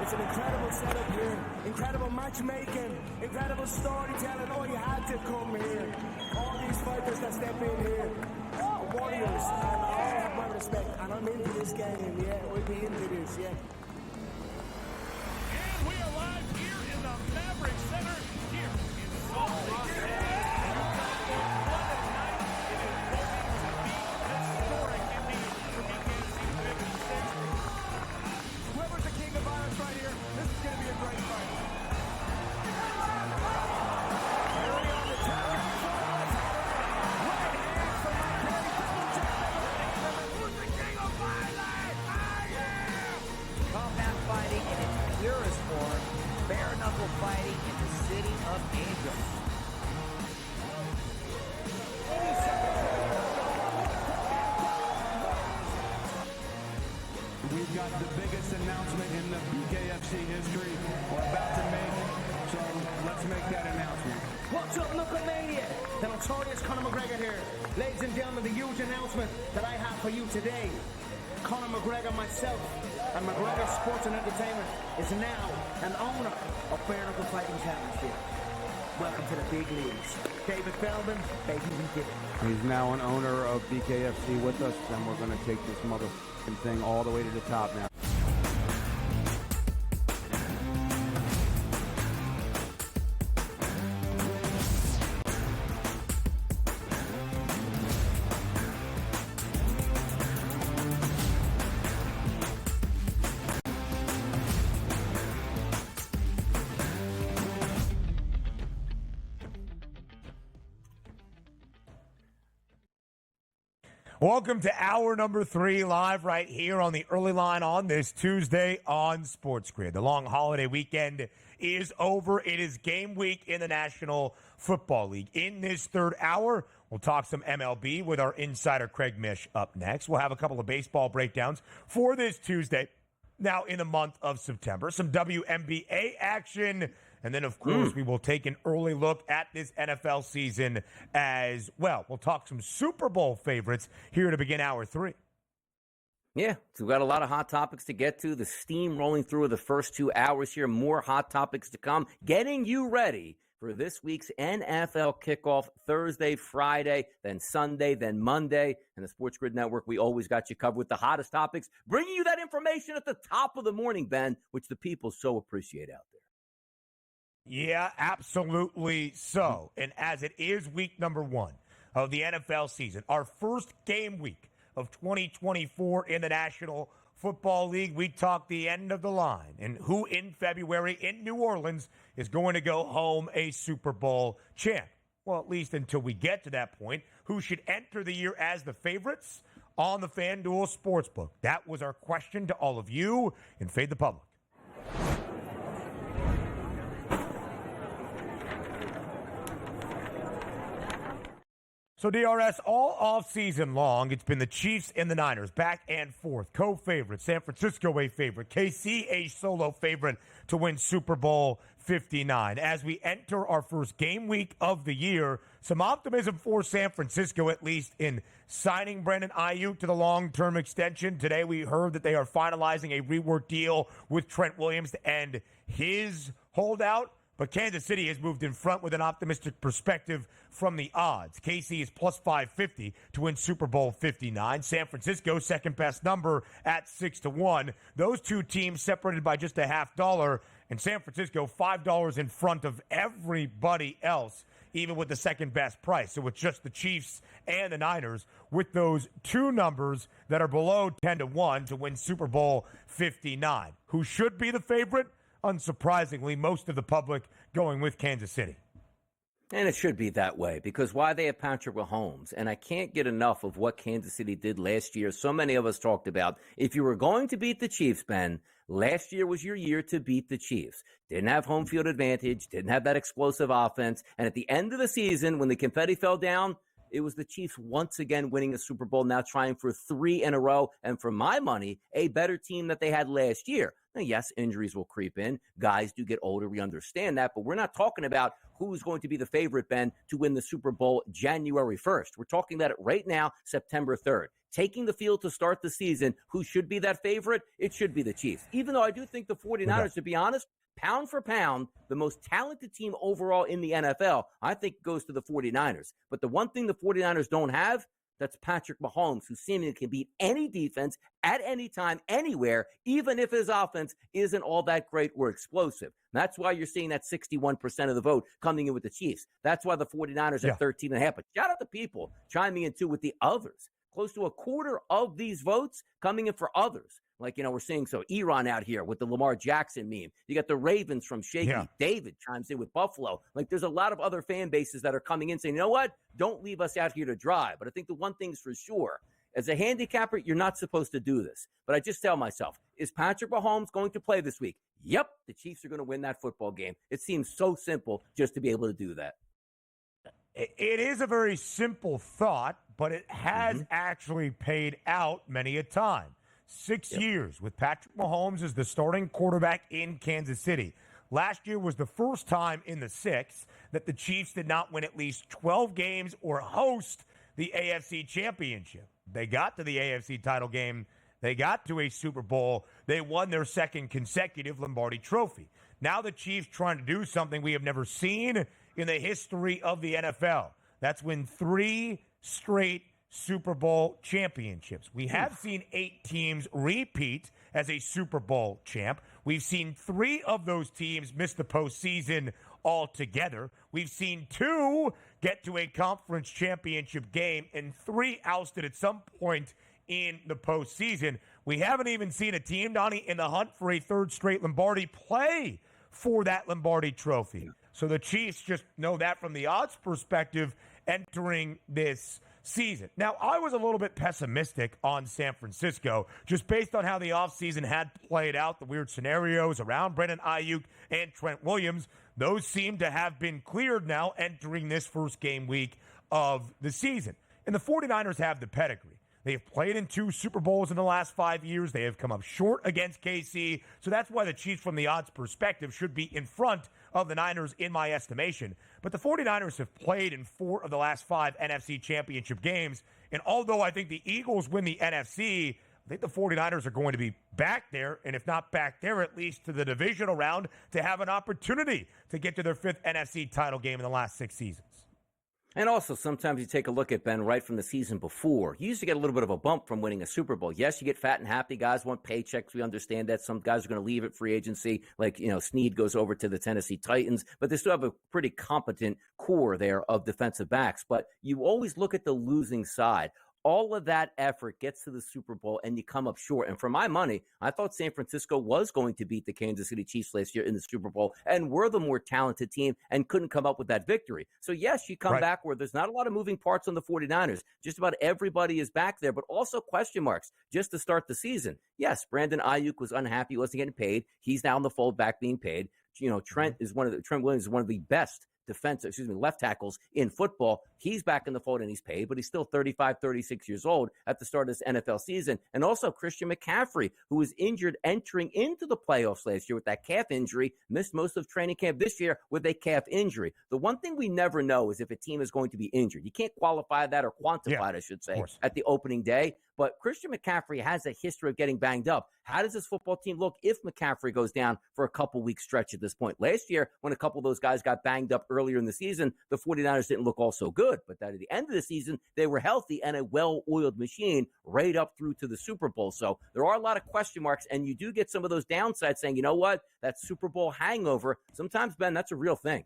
It's an incredible setup here, incredible matchmaking, incredible storytelling. Oh, you had to come here. All these fighters that step in here, warriors, and all have my respect. And I'm into this game, yeah. We'll be into this, yeah. And we are live here in the Maverick Center here in Salt Lake City. Whoever's the king of violence right here, this is going to be a great fight. Early on the top, who's the king of violence? I am! Combat fighting in its purest form, bare knuckle fighting in the city of angels. We've got the biggest announcement in the BKFC history we're about to make, so let's make that announcement. What's up, Knucklemania? The notorious Conor McGregor here. Ladies and gentlemen, the huge announcement that I have for you today. Conor McGregor, myself, and McGregor Sports and Entertainment is now an owner of Bare Knuckle Fighting Championship. Welcome to the big leagues. David Feldman, baby, we did it. He's now an owner of BKFC with us, and we're going to take this motherfucking thing all the way to the top now. Welcome to hour number 3, live right here on the early line on this Tuesday on SportsGrid. The long holiday weekend is over. It is game week in the National Football League. In this third hour, we'll talk some MLB with our insider Craig Mish up next. We'll have a couple of baseball breakdowns for this Tuesday, now in the month of September. Some WNBA action. And then, of course, we will take an early look at this NFL season as well. We'll talk some Super Bowl favorites here to begin hour 3. Yeah, so we've got a lot of hot topics to get to. The steam rolling through the first 2 hours here. More hot topics to come. Getting you ready for this week's NFL kickoff Thursday, Friday, then Sunday, then Monday. And the SportsGrid Network, we always got you covered with the hottest topics, bringing you that information at the top of the morning, Ben, which the people so appreciate out there. Yeah, absolutely so. And as it is week number 1 of the NFL season, our first game week of 2024 in the National Football League, we talk the end of the line and who in February in New Orleans is going to go home a Super Bowl champ. Well, at least until we get to that point, who should enter the year as the favorites on the FanDuel Sportsbook? That was our question to all of you in Fade the Public. So, DRS, all offseason long, it's been the Chiefs and the Niners, back and forth, co-favorites. San Francisco a favorite, KC a solo favorite to win Super Bowl 59. As we enter our first game week of the year, some optimism for San Francisco, at least in signing Brandon Ayuk to the long-term extension. Today we heard that they are finalizing a rework deal with Trent Williams to end his holdout. But Kansas City has moved in front with an optimistic perspective from the odds. KC is plus 550 to win Super Bowl 59. San Francisco, second best number at 6-1. Those two teams separated by just a $0.50, and San Francisco $5 in front of everybody else, even with the second best price. So it's just the Chiefs and the Niners with those two numbers that are below 10-1 to win Super Bowl 59. Who should be the favorite? Unsurprisingly, most of the public going with Kansas City. And it should be that way because why they have Patrick Mahomes. And I can't get enough of what Kansas City did last year. So many of us talked about if you were going to beat the Chiefs, Ben, last year was your year to beat the Chiefs. Didn't have home field advantage, didn't have that explosive offense. And at the end of the season, when the confetti fell down, It was the Chiefs once again winning a Super Bowl, now trying for 3 in a row. And for my money, a better team that they had last year. Now, yes, injuries will creep in. Guys do get older. We understand that. But we're not talking about who's going to be the favorite, Ben, to win the Super Bowl January 1st. We're talking about it right now, September 3rd. Taking the field to start the season, who should be that favorite? It should be the Chiefs. Even though I do think the 49ers, to be honest, pound for pound, the most talented team overall in the NFL, I think goes to the 49ers. But the one thing the 49ers don't have, that's Patrick Mahomes, who seemingly can beat any defense at any time, anywhere, even if his offense isn't all that great or explosive. And that's why you're seeing that 61% of the vote coming in with the Chiefs. That's why the 49ers at 13.5. But shout out to people chiming in, too, with the others. Close to a quarter of these votes coming in for others. Like, we're seeing Eron out here with the Lamar Jackson meme. You got the Ravens from Shaky. Yeah. David chimes in with Buffalo. Like, there's a lot of other fan bases that are coming in saying, you know what? Don't leave us out here to dry. But I think the one thing's for sure. As a handicapper, you're not supposed to do this. But I just tell myself, is Patrick Mahomes going to play this week? Yep, the Chiefs are going to win that football game. It seems so simple just to be able to do that. It is a very simple thought, but it has actually paid out many a time. 6 years with Patrick Mahomes as the starting quarterback in Kansas City. Last year was the first time in the 6 that the Chiefs did not win at least 12 games or host the AFC Championship. They got to the AFC title game. They got to a Super Bowl. They won their second consecutive Lombardi Trophy. Now the Chiefs trying to do something we have never seen in the history of the NFL. That's win 3 straight Super Bowl championships. We have seen 8 teams repeat as a Super Bowl champ. We've seen 3 of those teams miss the postseason altogether. We've seen 2 get to a conference championship game and 3 ousted at some point in the postseason. We haven't even seen a team, Donnie, in the hunt for a 3rd straight Lombardi play for that Lombardi trophy. So the Chiefs just know that from the odds perspective entering this season. Now, I was a little bit pessimistic on San Francisco just based on how the offseason had played out, the weird scenarios around Brandon Ayuk and Trent Williams. Those seem to have been cleared now entering this first game week of the season. And the 49ers have the pedigree. They have played in 2 Super Bowls in the last 5 years. They have come up short against KC. So that's why the Chiefs, from the odds perspective, should be in front of the Niners in my estimation. But the 49ers have played in 4 of the last 5 NFC championship games. And although I think the Eagles win the NFC, I think the 49ers are going to be back there, and if not back there, at least to the divisional round to have an opportunity to get to their 5th NFC title game in the last 6 seasons. And also, sometimes you take a look at, Ben, right from the season before. You used to get a little bit of a bump from winning a Super Bowl. Yes, you get fat and happy. Guys want paychecks. We understand that. Some guys are going to leave at free agency. Like, Snead goes over to the Tennessee Titans. But they still have a pretty competent core there of defensive backs. But you always look at the losing side. All of that effort gets to the Super Bowl, and you come up short. And for my money, I thought San Francisco was going to beat the Kansas City Chiefs last year in the Super Bowl and were the more talented team and couldn't come up with that victory. So, yes, you come back where there's not a lot of moving parts on the 49ers. Just about everybody is back there, but also question marks just to start the season. Yes, Brandon Ayuk was unhappy, wasn't getting paid. He's now in the fold back being paid. Trent Williams is one of the best left tackles in football. He's back in the fold and he's paid, but he's still 35, 36 years old at the start of this NFL season. And also Christian McCaffrey, who was injured entering into the playoffs last year with that calf injury, missed most of training camp this year with a calf injury. The one thing we never know is if a team is going to be injured. You can't qualify that or quantify it, I should say, at the opening day. But Christian McCaffrey has a history of getting banged up. How does this football team look if McCaffrey goes down for a couple-week stretch at this point? Last year, when a couple of those guys got banged up earlier in the season, the 49ers didn't look all so good. But at the end of the season, they were healthy and a well-oiled machine right up through to the Super Bowl. So there are a lot of question marks, and you do get some of those downsides saying, you know what, that Super Bowl hangover, sometimes, Ben, that's a real thing.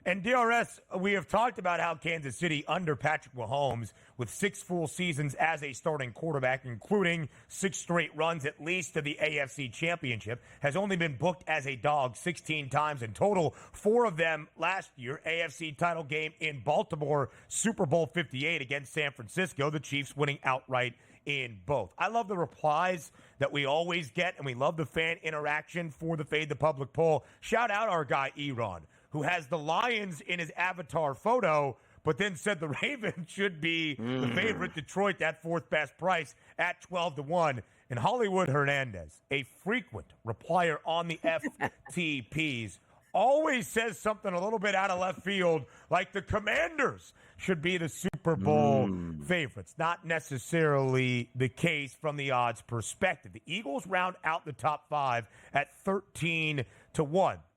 And DRS, we have talked about how Kansas City, under Patrick Mahomes, with 6 full seasons as a starting quarterback, including 6 straight runs at least to the AFC Championship, has only been booked as a dog 16 times in total. 4 of them last year, AFC title game in Baltimore, Super Bowl 58 against San Francisco, the Chiefs winning outright in both. I love the replies that we always get, and we love the fan interaction for the Fade the Public poll. Shout out our guy, Eron, who has the Lions in his avatar photo, but then said the Ravens should be the favorite. Detroit, that fourth best price at 12-1. And Hollywood Hernandez, a frequent replier on the FTPs, always says something a little bit out of left field, like the Commanders should be the Super Bowl favorites. Not necessarily the case from the odds perspective. The Eagles round out the top 5 at 13-1.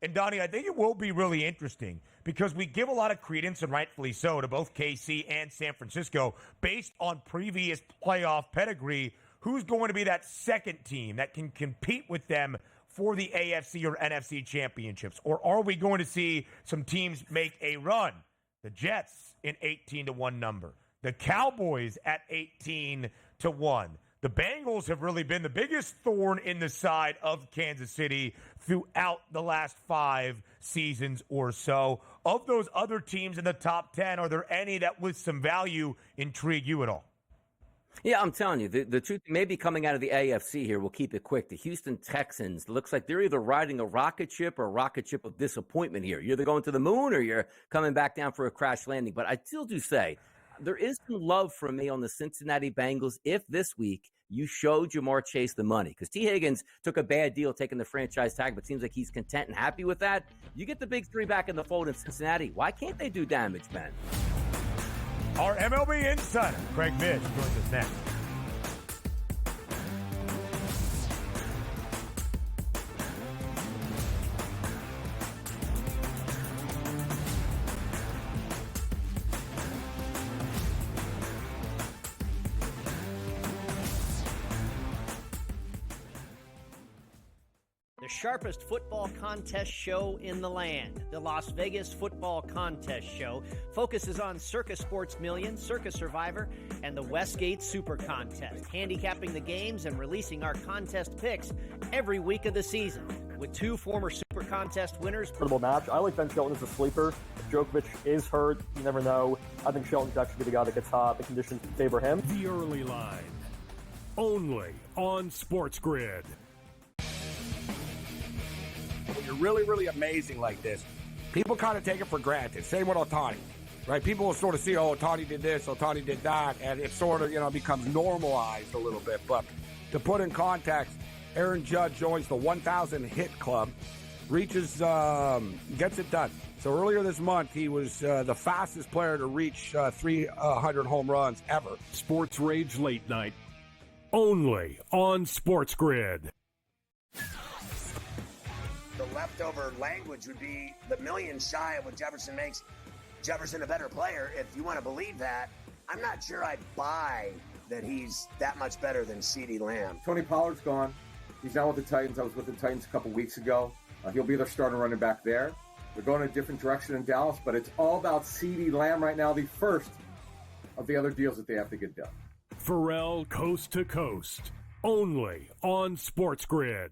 And Donnie, I think it will be really interesting because we give a lot of credence, and rightfully so, to both KC and San Francisco based on previous playoff pedigree. Who's going to be that second team that can compete with them for the AFC or NFC championships? Or are we going to see some teams make a run? The Jets in 18-1 number. The Cowboys at 18-1. The Bengals have really been the biggest thorn in the side of Kansas City throughout the last 5 seasons or so. Of those other teams in the top 10, are there any that with some value intrigue you at all? Yeah, I'm telling you, the truth may be coming out of the AFC here. We'll keep it quick. The Houston Texans, looks like they're either riding a rocket ship or a rocket ship of disappointment here. You're either going to the moon or you're coming back down for a crash landing. But I still do say there is some love from me on the Cincinnati Bengals if this week you show Jamar Chase the money. Because T. Higgins took a bad deal taking the franchise tag, but seems like he's content and happy with that. You get the big three back in the fold in Cincinnati. Why can't they do damage, Ben? Our MLB insider, Craig Mish, joins us next. The sharpest football contest show in the land, the Las Vegas Football Contest Show, focuses on Circus Sports Million, Circus Survivor, and the Westgate Super Contest, handicapping the games and releasing our contest picks every week of the season. With 2 former Super Contest winners. Match. I like Ben Shelton as a sleeper. If Djokovic is hurt, you never know. I think Shelton's actually the guy that gets hot. The conditions favor him. The early line, only on SportsGrid. When you're really, really amazing like this, people kind of take it for granted. Same with Ohtani, right? People will sort of see, oh, Ohtani did this, Ohtani did that, and it sort of, becomes normalized a little bit. But to put in context, Aaron Judge joins the 1,000 hit club, reaches, gets it done. So earlier this month, he was the fastest player to reach 300 home runs ever. Sports Rage Late Night, only on SportsGrid. The leftover language would be the million shy of what Jefferson makes Jefferson a better player. If you want to believe that, I'm not sure I buy that he's that much better than CeeDee Lamb. Tony Pollard's gone. He's now with the Titans. I was with the Titans a couple weeks ago. He'll be their starting running back there. They're going in a different direction in Dallas, but it's all about CeeDee Lamb right now, the first of the other deals that they have to get done. Pharrell Coast to Coast, only on SportsGrid.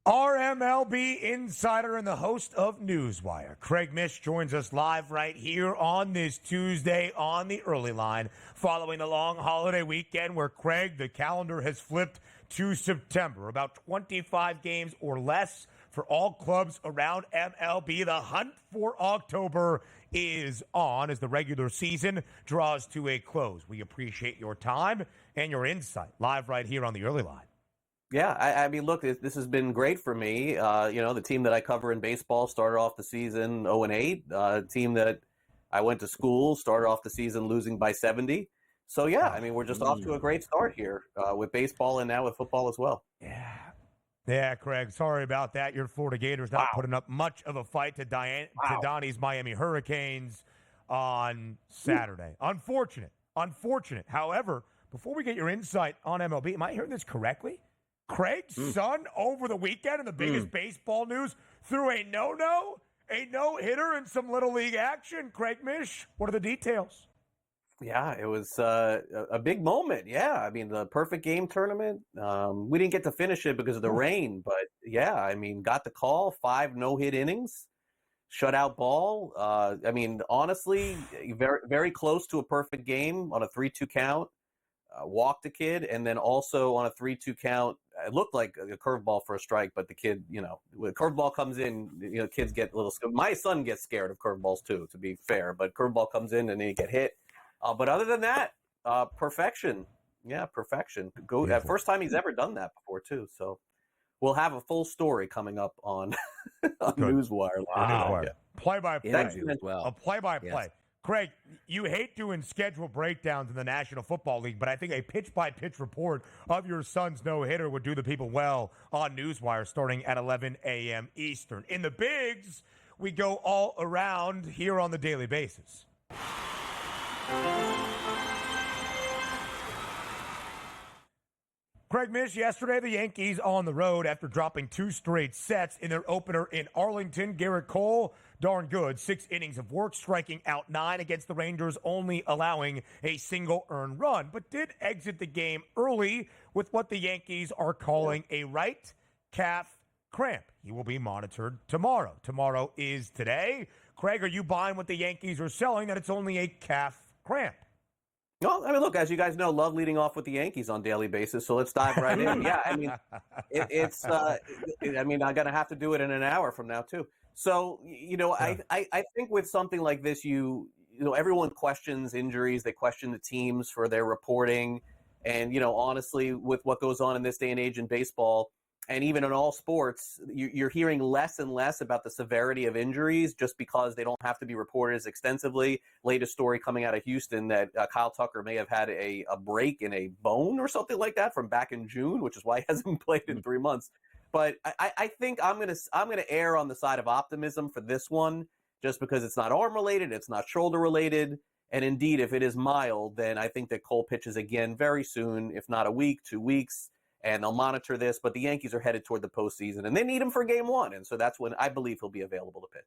Our MLB insider and the host of Newswire, Craig Mish, joins us live right here on this Tuesday on the early line, following the long holiday weekend where, Craig, the calendar has flipped to September. About 25 games or less for all clubs around MLB. The hunt for October is on as the regular season draws to a close. We appreciate your time and your insight live right here on the early line. Yeah, I mean, look, this has been great for me. The team that I cover in baseball started off the season 0-8. The team that I went to school started off the season losing by 70. So, yeah, I mean, we're just off to a great start here with baseball and now with football as well. Yeah, Craig, sorry about that. Your Florida Gators not putting up much of a fight to Donnie's Miami Hurricanes on Saturday. Unfortunate. However, before we get your insight on MLB, am I hearing this correctly? Craig's son over the weekend in the biggest baseball news threw a no-hitter and some Little League action. Craig Mish, what are the details? Yeah, it was a big moment. Yeah, I mean, the perfect game tournament. We didn't get to finish it because of the rain, but yeah, I mean, got the call, 5 no-hit innings, shutout ball. I mean, honestly, very, very close to a perfect game on a 3-2 count. Walked the kid, and then also on a 3-2 count, it looked like a curveball for a strike, but the kid, when a curveball comes in, kids get a little scared. My son gets scared of curveballs too, to be fair, but curveball comes in and then you get hit. But other than that, perfection. Yeah, perfection. First time he's ever done that before too. So we'll have a full story coming up on Newswire. Wow. Yeah. Play-by-play. Well. A play-by-play. Yes. Craig, you hate doing schedule breakdowns in the National Football League, but I think a pitch-by-pitch report of your son's no-hitter would do the people well on Newswire starting at 11 a.m. Eastern. In the bigs, we go all around here on the daily basis. Craig Mish, yesterday the Yankees on the road after dropping 2 straight sets in their opener in Arlington. Garrett Cole, darn good, 6 innings of work, striking out 9 against the Rangers, only allowing a single earned run, but did exit the game early with what the Yankees are calling a right calf cramp. He will be monitored tomorrow. Tomorrow is today. Craig, are you buying what the Yankees are selling, that it's only a calf cramp? Well, I mean, look, as you guys know, love leading off with the Yankees on a daily basis, so let's dive right in. Yeah, I mean, I'm going to have to do it in an hour from now, too. So, I think with something like this, everyone questions injuries. They question the teams for their reporting. And, honestly, with what goes on in this day and age in baseball, and even in all sports, you're hearing less and less about the severity of injuries just because they don't have to be reported as extensively. Latest story coming out of Houston that Kyle Tucker may have had a break in a bone or something like that from back in June, which is why he hasn't played in 3 months. But I think I'm gonna err on the side of optimism for this one, just because it's not arm related, it's not shoulder related, and indeed, if it is mild, then I think that Cole pitches again very soon, if not a week, 2 weeks. And they'll monitor this, but the Yankees are headed toward the postseason, and they need him for Game 1, and so that's when I believe he'll be available to pitch.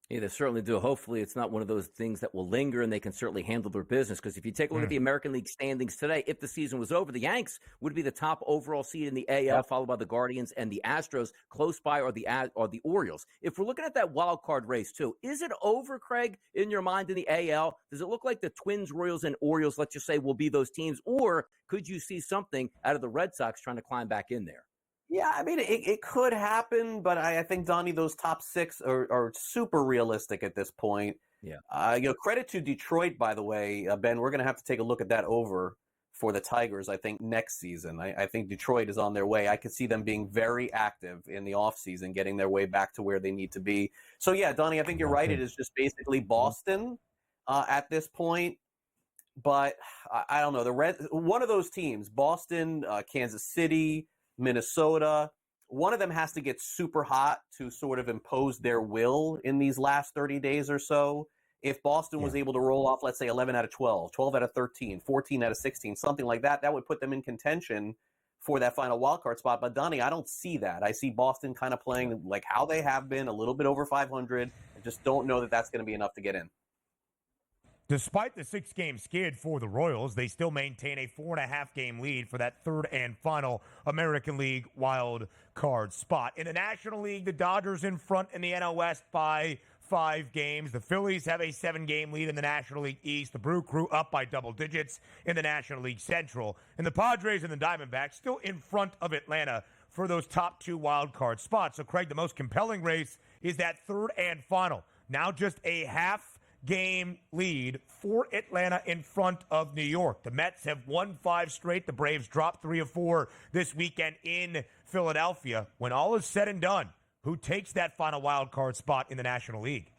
Yeah, they certainly do. Hopefully, it's not one of those things that will linger, and they can certainly handle their business. Because if you take a look at the American League standings today, if the season was over, the Yanks would be the top overall seed in the AL, followed by the Guardians and the Astros. Close by are the Orioles. If we're looking at that wild card race too, is it over, Craig, in your mind in the AL? Does it look like the Twins, Royals, and Orioles, let's just say, will be those teams, or could you see something out of the Red Sox trying to climb back in there? Yeah, I mean, it could happen, but I think, Donnie, those top 6 are super realistic at this point. Yeah. Credit to Detroit, by the way, Ben. We're going to have to take a look at that over for the Tigers, I think, next season. I think Detroit is on their way. I could see them being very active in the offseason, getting their way back to where they need to be. So, yeah, Donnie, I think you're right. It is just basically Boston at this point. But I don't know. One of those teams, Boston, Kansas City, Minnesota, one of them has to get super hot to sort of impose their will in these last 30 days or so. If Boston was able to roll off, let's say, 11 out of 12, 12 out of 13, 14 out of 16, something like that, that would put them in contention for that final wildcard spot. But, Donnie, I don't see that. I see Boston kind of playing like how they have been, a little bit over 500. I just don't know that that's going to be enough to get in. Despite the 6-game skid for the Royals, they still maintain a 4.5-game lead for that third and final American League wild card spot. In the National League, the Dodgers in front in the NL West by 5 games. The Phillies have a 7-game lead in the National League East. The Brew Crew up by double digits in the National League Central. And the Padres and the Diamondbacks still in front of Atlanta for those top 2 wild card spots. So, Craig, the most compelling race is that third and final. Now just a half-game lead for Atlanta in front of New York. The Mets have won 5 straight. The Braves dropped 3 of 4 this weekend in Philadelphia. When all is said and done, who takes that final wild card spot in the National League?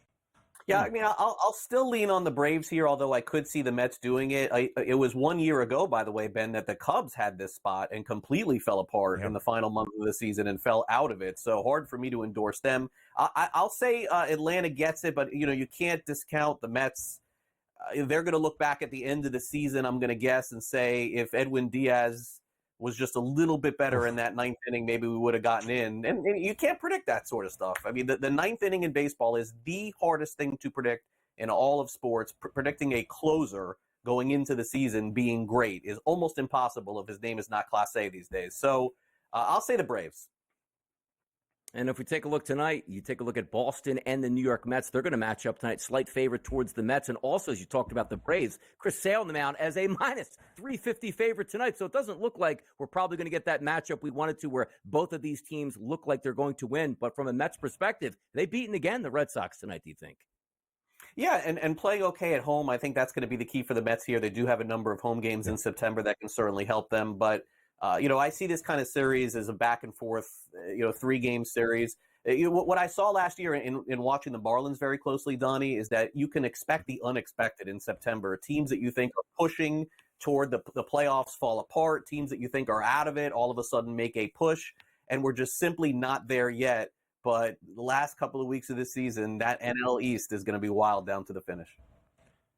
Yeah, I mean, I'll still lean on the Braves here, although I could see the Mets doing it. It was 1 year ago, by the way, Ben, that the Cubs had this spot and completely fell apart in the final month of the season and fell out of it. So hard for me to endorse them. I'll say Atlanta gets it, but, you can't discount the Mets. They're going to look back at the end of the season, I'm going to guess, and say if Edwin Diaz was just a little bit better in that 9th inning, maybe we would have gotten in. And you can't predict that sort of stuff. I mean, the 9th inning in baseball is the hardest thing to predict in all of sports. Predicting a closer going into the season being great is almost impossible if his name is not Class A these days. So I'll say the Braves. And if we take a look tonight, you take a look at Boston and the New York Mets. They're going to match up tonight, slight favorite towards the Mets. And also, as you talked about the Braves, Chris Sale on the mound as a minus 350 favorite tonight. So it doesn't look like we're probably going to get that matchup we wanted to, where both of these teams look like they're going to win. But from a Mets perspective, they've beaten again the Red Sox tonight, do you think? Yeah, and playing okay at home, I think that's going to be the key for the Mets here. They do have a number of home games in September that can certainly help them. But, I see this kind of series as a back and forth, 3-game series. What I saw last year in watching the Marlins very closely, Donnie, is that you can expect the unexpected in September. Teams that you think are pushing toward the playoffs fall apart. Teams that you think are out of it all of a sudden make a push, and we're just simply not there yet. But the last couple of weeks of this season, that NL East is going to be wild down to the finish.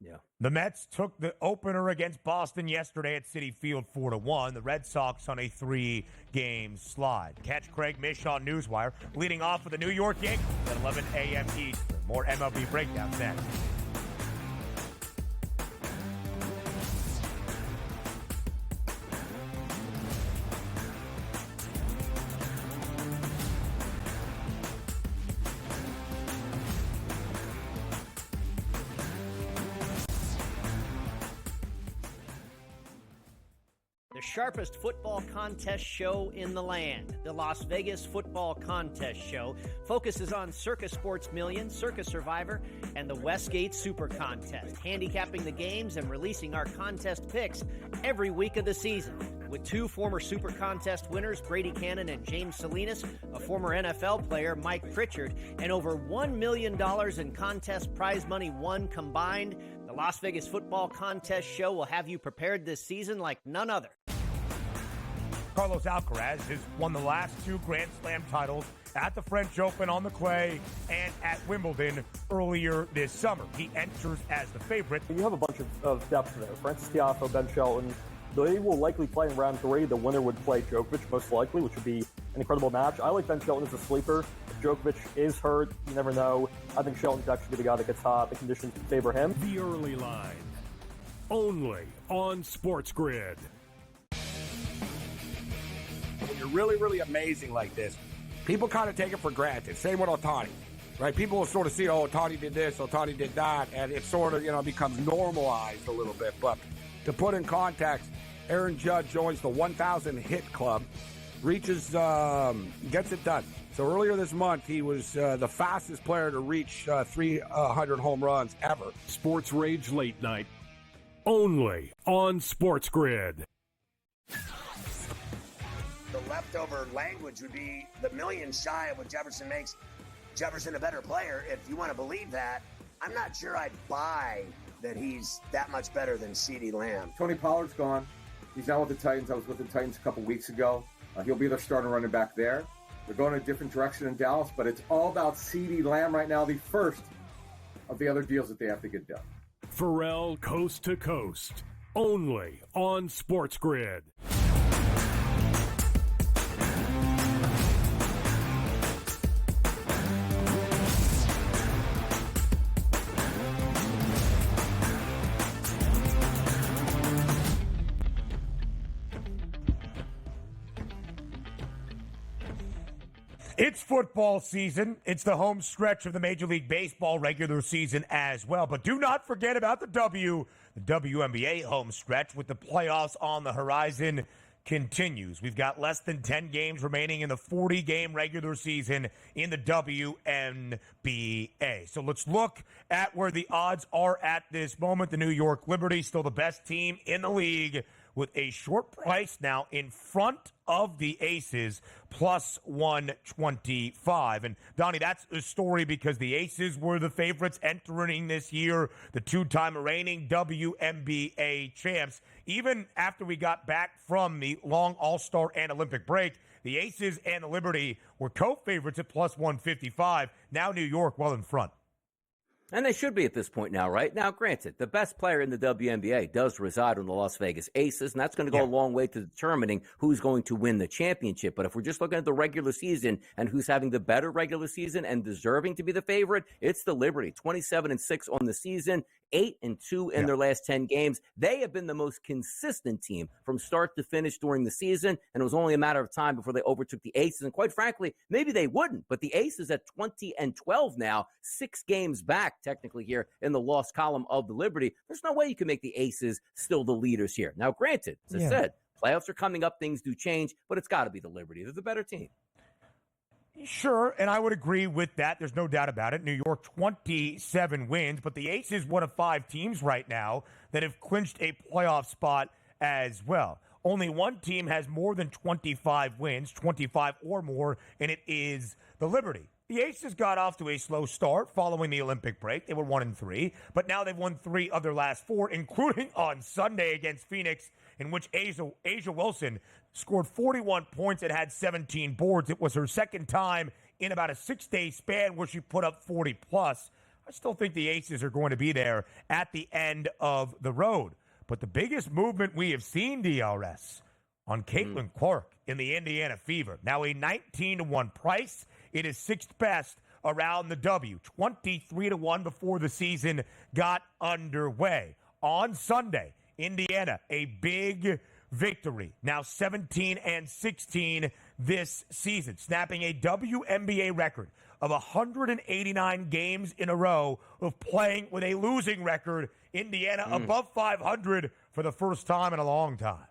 Yeah. The Mets took the opener against Boston yesterday at Citi Field 4-1. The Red Sox on a 3-game slide. Catch Craig Mish on Newswire, leading off with the New York Yankees at 11 a.m. Eastern. More MLB breakdowns next. The sharpest football contest show in the land, the Las Vegas Football Contest Show, focuses on Circa Sports Million, Circa Survivor, and the Westgate Super Contest, handicapping the games and releasing our contest picks every week of the season. With 2 former Super Contest winners, Brady Cannon and James Salinas, a former NFL player, Mike Pritchard, and over $1 million in contest prize money won combined, the Las Vegas Football Contest Show will have you prepared this season like none other. Carlos Alcaraz has won the last 2 Grand Slam titles at the French Open on the clay and at Wimbledon earlier this summer. He enters as the favorite. You have a bunch of depth there. Francis Tiafoe, Ben Shelton. They will likely play in round 3. The winner would play Djokovic, most likely, which would be an incredible match. I like Ben Shelton as a sleeper. If Djokovic is hurt, you never know. I think Shelton's actually the guy that gets hot. The conditions favor him. The early line, only on SportsGrid. When you're really, really amazing like this, people kind of take it for granted. Same with Ohtani, right? People will sort of see, Ohtani did this, Ohtani did that, and it sort of, becomes normalized a little bit. But to put in context, Aaron Judge joins the 1,000 hit club, reaches, gets it done. So earlier this month, he was the fastest player to reach 300 home runs ever. Sports Rage Late Night, only on SportsGrid. The leftover language would be the million shy of what Jefferson makes Jefferson a better player. If you want to believe that, I'm not sure I'd buy that he's that much better than CeeDee Lamb. Tony Pollard's gone. He's now with the Titans. I was with the Titans a couple weeks ago. He'll be their starting running back there. They're going a different direction in Dallas, but it's all about CeeDee Lamb right now, the first of the other deals that they have to get done. Pharrell Coast to Coast, only on SportsGrid. It's football season. It's the home stretch of the Major League Baseball regular season as well. But do not forget about the WNBA home stretch with the playoffs on the horizon continues. We've got less than 10 games remaining in the 40-game regular season in the WNBA. So let's look at where the odds are at this moment. The New York Liberty, still the best team in the league, with a short price now in front of the Aces, plus 125. And, Donnie, that's a story because the Aces were the favorites entering this year, the 2-time reigning WNBA champs. Even after we got back from the long All-Star and Olympic break, the Aces and the Liberty were co-favorites at plus 155. Now New York well in front. And they should be at this point now, right? Now, granted, the best player in the WNBA does reside on the Las Vegas Aces, and that's going to go a long way to determining who's going to win the championship. But if we're just looking at the regular season and who's having the better regular season and deserving to be the favorite, it's the Liberty. 27-6 on the season, 8-2 in their last 10 games. They have been the most consistent team from start to finish during the season, and it was only a matter of time before they overtook the Aces. And quite frankly, maybe they wouldn't, but the Aces at 20-12 now, 6 games back technically here in the loss column of the Liberty. There's no way you can make the Aces still the leaders here. Now, granted, as I said, playoffs are coming up, things do change, but it's got to be the Liberty. They're the better team. Sure, and I would agree with that. There's no doubt about it. New York, 27 wins, but the Aces, one of 5 teams right now that have clinched a playoff spot as well. Only one team has more than 25 wins, 25 or more, and it is the Liberty. The Aces got off to a slow start following the Olympic break. They were 1-3, but now they've won 3 of their last 4, including on Sunday against Phoenix, in which A'ja Wilson scored 41 points and had 17 boards. It was her second time in about a 6-day span where she put up 40-plus. I still think the Aces are going to be there at the end of the road. But the biggest movement we have seen, DRS, on Caitlin Clark in the Indiana Fever. Now a 19-1 price. It is 6th best around the W. 23-1 before the season got underway. On Sunday, Indiana, a big victory. Now 17-16 this season, snapping a WNBA record of 189 games in a row of playing with a losing record. Indiana above 500 for the first time in a long time.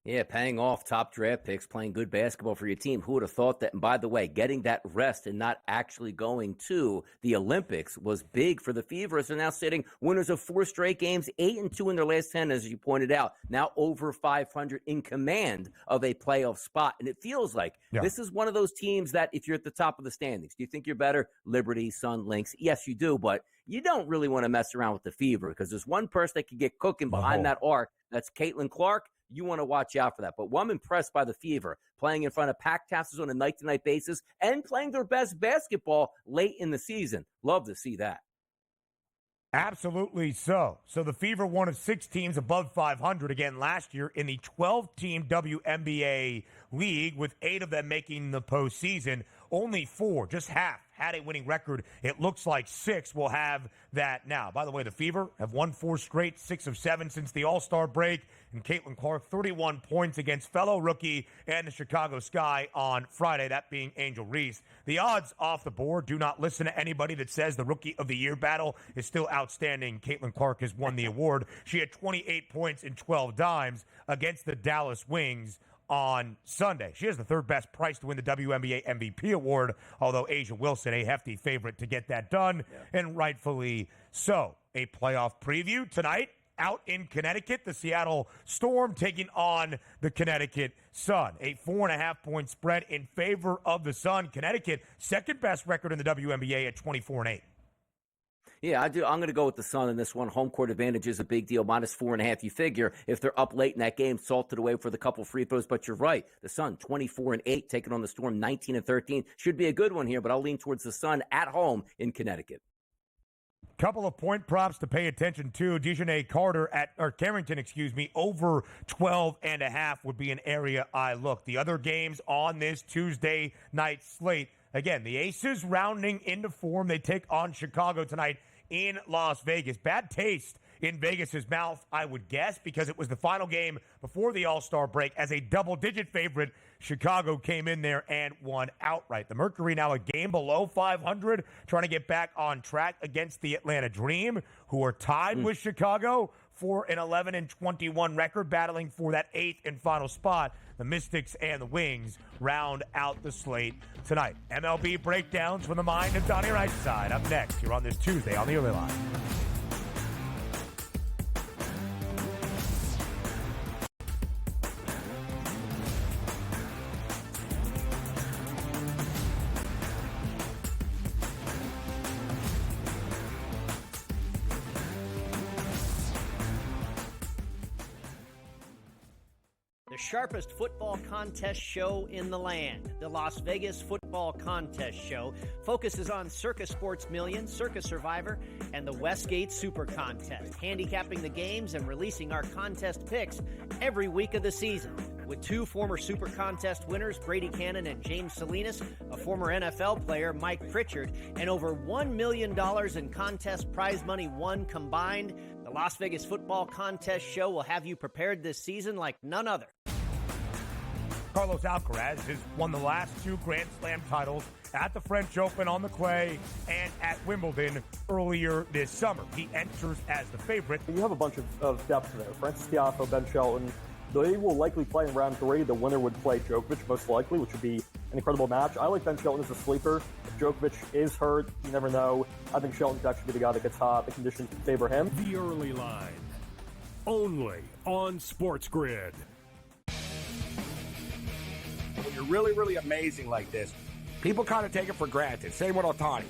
Yeah, paying off top draft picks, playing good basketball for your team. Who would have thought that? And by the way, getting that rest and not actually going to the Olympics was big for the Fever. So now sitting winners of 4 straight games, 8-2 in their last 10, as you pointed out. Now over 500 in command of a playoff spot. And it feels like this is one of those teams that if you're at the top of the standings, do you think you're better? Liberty, Sun, Lynx. Yes, you do, but you don't really want to mess around with the Fever because there's one person that can get cooking behind that arc. That's Caitlin Clark. You want to watch out for that. But I'm impressed by the Fever, playing in front of packed houses on a night-to-night basis and playing their best basketball late in the season. Love to see that. Absolutely so. So the Fever, one of 6 teams above 500 again last year in the 12-team WNBA league, with 8 of them making the postseason. Only 4, just half, had a winning record. It looks like 6 will have that now. By the way, the Fever have won 4 straight, 6 of 7 since the All-Star break. And Caitlin Clark, 31 points against fellow rookie and the Chicago Sky on Friday, that being Angel Reese. The odds off the board. Do not listen to anybody that says the Rookie of the Year battle is still outstanding. Caitlin Clark has won the award. She had 28 points in 12 dimes against the Dallas Wings on Sunday. She has the 3rd best price to win the WNBA MVP award, although A'ja Wilson, a hefty favorite to get that done, and rightfully so. A playoff preview tonight out in Connecticut. The Seattle Storm taking on the Connecticut Sun. A 4.5-point spread in favor of the Sun. Connecticut, 2nd best record in the WNBA at 24-8. Yeah, I do. I'm going to go with the Sun in this one. Home court advantage is a big deal. -4.5, you figure. If they're up late in that game, salted away for the couple free throws. But you're right. The Sun, 24-8, taking on the Storm, 19-13. Should be a good one here, but I'll lean towards the Sun at home in Connecticut. Couple of point props to pay attention to. Dejanay Carrington, over 12.5 would be an area I look. The other games on this Tuesday night slate, again, the Aces rounding into form. They take on Chicago tonight in Las Vegas. Bad taste in Vegas's mouth, I would guess, because it was the final game before the All-Star break. As a double-digit favorite, Chicago came in there and won outright. The Mercury now a game below 500, trying to get back on track against the Atlanta Dream, who are tied with Chicago for an 11-21 record, battling for that 8th and final spot. The Mystics and the Wings round out the slate tonight. MLB breakdowns from the mind of Donnie Rightside up next here on this Tuesday on the Early Line. Sharpest football contest show in the land. The Las Vegas Football Contest Show focuses on Circa Sports Million, Circa Survivor, and the Westgate Super Contest, handicapping the games and releasing our contest picks every week of the season. with two former Super Contest winners, Brady Cannon and James Salinas, a former NFL player, Mike Pritchard, and over $1 million in contest prize money won combined. The Las Vegas Football Contest Show will have you prepared this season like none other. Carlos Alcaraz has won the last two Grand Slam titles at the French Open on the clay and at Wimbledon earlier this summer. He enters as the favorite. You have a bunch of depth there. Francis Tiafoe, Ben Shelton, they will likely play in round three. The winner would play Djokovic, most likely, which would be an incredible match. I like Ben Shelton as a sleeper. If Djokovic is hurt, you never know. I think Shelton could actually be the guy that gets hot. The conditions favor him. The early line, only on SportsGrid. When you're really, really amazing like this, people kind of take it for granted. Same with Otani,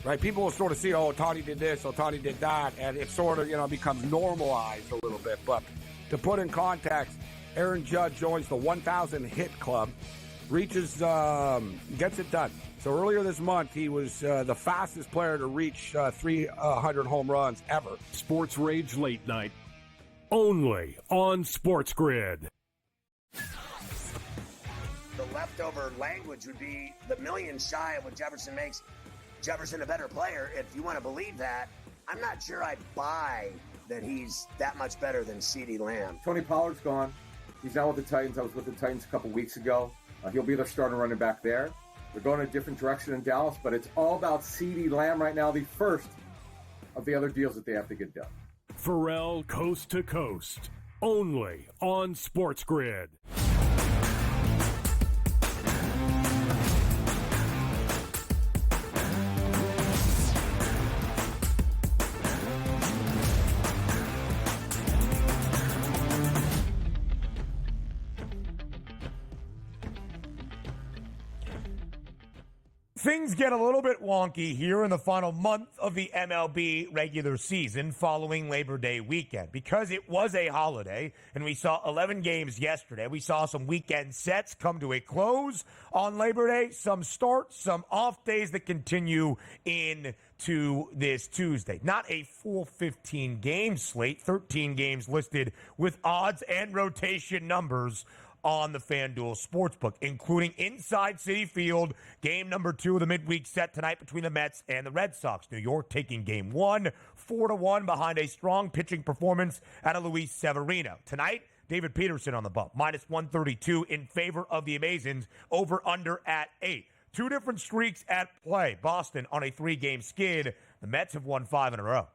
right? People will sort of see, oh, Otani did this, Otani did that, and it sort of, becomes normalized a little bit. But to put in context, Aaron Judge joins the 1,000 hit club, gets it done. So earlier this month, he was the fastest player to reach 300 home runs ever. Sports Rage Late Night, only on SportsGrid. The leftover language would be the million shy of what Jefferson makes Jefferson a better player. If you want to believe that, I'm not sure I buy that he's that much better than CeeDee Lamb. Tony Pollard's gone. He's now with the Titans. I was with the Titans a couple weeks ago. He'll be their starting running back there. They're going a different direction in Dallas, but it's all about CeeDee Lamb right now, the first of the other deals that they have to get done. Pharrell Coast to Coast, only on SportsGrid. Things get a little bit wonky here in the final month of the MLB regular season following Labor Day weekend. Because it was a holiday and we saw 11 games yesterday, we saw some weekend sets come to a close on Labor Day, some start, some off days that continue into this Tuesday. Not a full 15 game slate, 13 games listed with odds and rotation numbers on the FanDuel Sportsbook, including inside Citi Field, game number 2 of the midweek set tonight between the Mets and the Red Sox. New York taking game 1, 4-1 behind a strong pitching performance out of Luis Severino. Tonight, David Peterson on the bump, minus 132 in favor of the Amazons, over under at 8. Two different streaks at play. Boston on a 3-game skid. The Mets have won 5 in a row.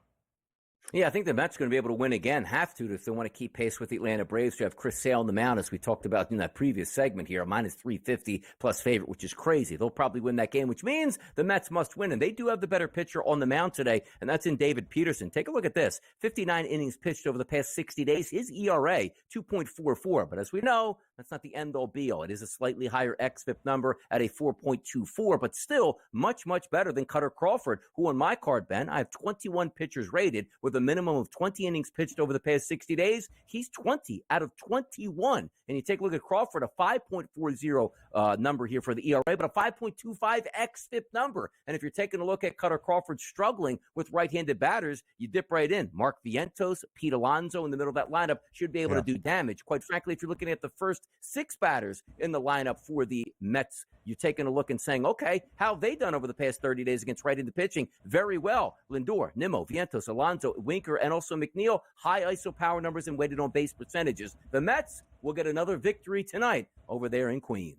Yeah, I think the Mets are going to be able to win again, have to, if they want to keep pace with the Atlanta Braves, who have Chris Sale on the mound, as we talked about in that previous segment here, minus 350 plus favorite, which is crazy. They'll probably win that game, which means the Mets must win, and they do have the better pitcher on the mound today, and that's in David Peterson. Take a look at this. 59 innings pitched over the past 60 days. His ERA, 2.44, but as we know, that's not the end-all be-all. It is a slightly higher xFIP number at a 4.24, but still much, much better than Cutter Crawford, who on my card, Ben, I have 21 pitchers rated with a minimum of 20 innings pitched over the past 60 days. He's 20 out of 21. And you take a look at Crawford, a 5.40 number here for the ERA, but a 5.25 xFIP number. And if you're taking a look at Cutter Crawford struggling with right-handed batters, you dip right in. Mark Vientos, Pete Alonso in the middle of that lineup should be able to do damage. Quite frankly, if you're looking at the first 6 batters in the lineup for the Mets, you're taking a look and saying, okay, how have they done over the past 30 days against right-handed pitching? Very well. Lindor, Nimmo, Vientos, Alonso, Winker, and also McNeil, high ISO power numbers and weighted on base percentages. The Mets will get another victory tonight over there in Queens.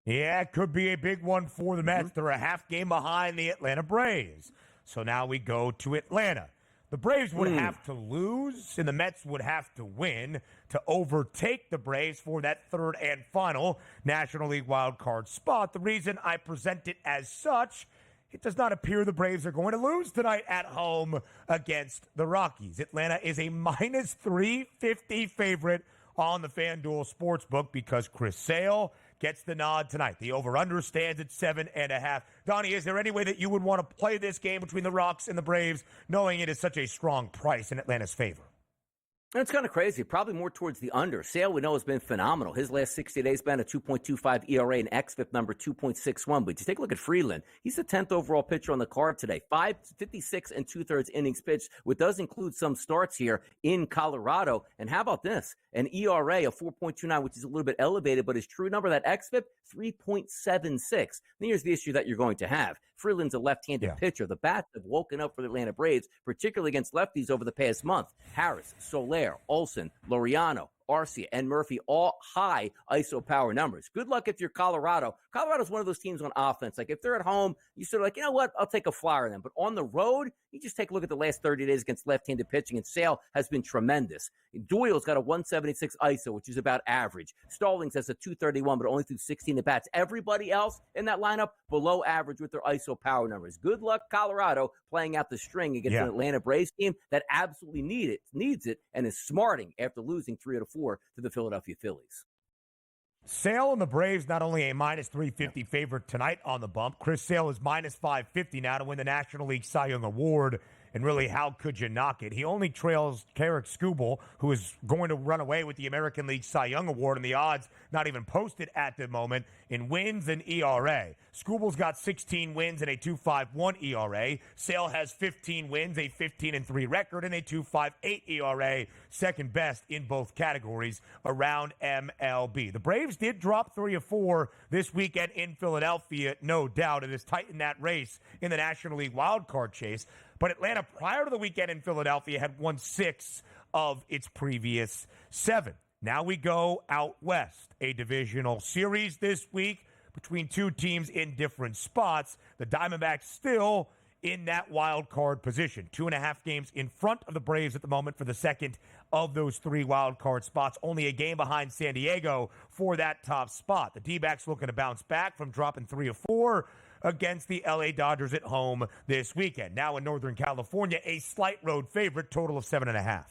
Yeah, it could be a big one for the Mets. They're a half game behind the Atlanta Braves. So now we go to Atlanta. The Braves would have to lose, and the Mets would have to win to overtake the Braves for that third and final National League wildcard spot. The reason I present it as such, it does not appear the Braves are going to lose tonight at home against the Rockies. Atlanta is a minus 350 favorite on the FanDuel Sportsbook because Chris Sale gets the nod tonight. The over-under stands at 7.5. Donnie, is there any way that you would want to play this game between the Rocks and the Braves, knowing it is such a strong price in Atlanta's favor? It's kind of crazy. Probably more towards the under. Sale, we know, has been phenomenal. His last 60 days been a 2.25 ERA and xFIP number 2.61. But you take a look at Freeland. He's the 10th overall pitcher on the card today. 56 and 2/3 innings pitched, which does include some starts here in Colorado. And how about this? An ERA of 4.29, which is a little bit elevated, but his true number, that xFIP, 3.76. Then here's the issue that you're going to have. Freeland's a left-handed pitcher. The bats have woken up for the Atlanta Braves, particularly against lefties over the past month. Harris, Soler, Olsen, Laureano, Arcia, and Murphy, all high ISO power numbers. Good luck if you're Colorado. Colorado's one of those teams on offense. Like, if they're at home, you sort of like, you know what, I'll take a flyer on them. But on the road, you just take a look at the last 30 days against left-handed pitching, and Sale has been tremendous. Doyle's got a 176 ISO, which is about average. Stallings has a 231, but only through 16 at-bats. Everybody else in that lineup, below average with their ISO power numbers. Good luck, Colorado, playing out the string against an Atlanta Braves team that absolutely needs it, and is smarting after losing 3 out of 4 to the Philadelphia Phillies. Sale and the Braves not only a minus 350 favorite tonight on the bump. Chris Sale is minus 550 now to win the National League Cy Young Award. And really, how could you knock it? He only trails Carrick Skubal, who is going to run away with the American League Cy Young Award, and the odds not even posted at the moment in wins and ERA. Skubal's got 16 wins and a 2.51 ERA. Sale has 15 wins, a 15-3 record, and a 2.58 ERA, second best in both categories around MLB. The Braves did drop 3 of 4 this weekend in Philadelphia, no doubt. It has tightened that race in the National League wildcard chase. But Atlanta, prior to the weekend in Philadelphia, had won 6 of its previous 7. Now we go out west. A divisional series this week between two teams in different spots. The Diamondbacks still in that wild card position. 2.5 games in front of the Braves at the moment for the second of those 3 wild card spots. Only a game behind San Diego for that top spot. The D-backs looking to bounce back from dropping 3 of 4 against the LA Dodgers at home this weekend. Now in Northern California, a slight road favorite, total of 7.5.